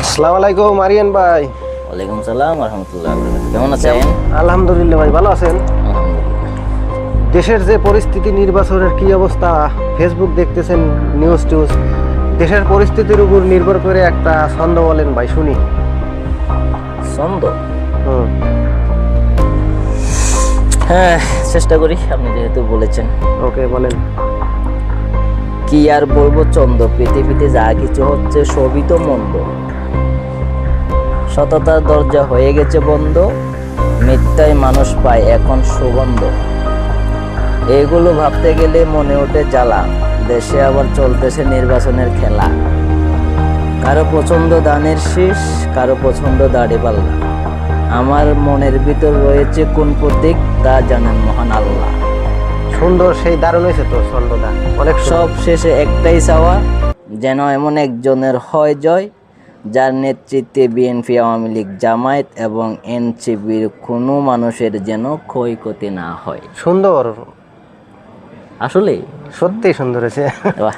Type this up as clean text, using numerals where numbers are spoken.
আসসালামু আলাইকুম আরিয়ান ভাই। ওয়ালাইকুম সালাম রহমতুল্লাহ। কেমন আছেন? আলহামদুলিল্লাহ ভাই, ভালো আছেন? আলহামদুলিল্লাহ। দেশের যে পরিস্থিতি, নির্বাচনের কি অবস্থা, ফেসবুক দেখতেছেন, নিউজ টিউজ, দেশের পরিস্থিতির উপর নির্ভর করে একটা ছন্দ বলেন ভাই, শুনি। ছন্দ? হুম। হ্যাঁ, চেষ্টা করি, আপনি যেহেতু বলেছেন। ওকে, বলেন। কি আর বলবো চন্দ, পৃথিবীতে যা কিছু হচ্ছে সবই তো মন্দ। সততার দরজা হয়ে গেছে বন্ধ, মিথ্যায় মানুষ পায় এখন সুগন্ধ। এগুলো ভাবতে গেলে মনে ওঠে জ্বালা, দেশে আবার চলতেছে নির্বাচনের খেলা। কারো পছন্দ দানের শীষ, কারো পছন্দ দাড়িপাল্লা। আমার মনের ভিতর রয়েছে কোন প্রতীক তা জানেন মহান আল্লাহ। সুন্দর, সেই দারুণ হয়েছে তো ছন্দটা, অনেক সব শেষে একটাই চাওয়া, যেন এমন একজনের হয় জয়, যার নেতৃত্বে বিএনপি, আওয়ামী লীগ, জামায়াত এবং এনসিপির কোনো মানুষের যেন ক্ষয়ক্ষতি না হয়। সুন্দর, আসলে সত্যি সুন্দর হয়েছে। বাহ,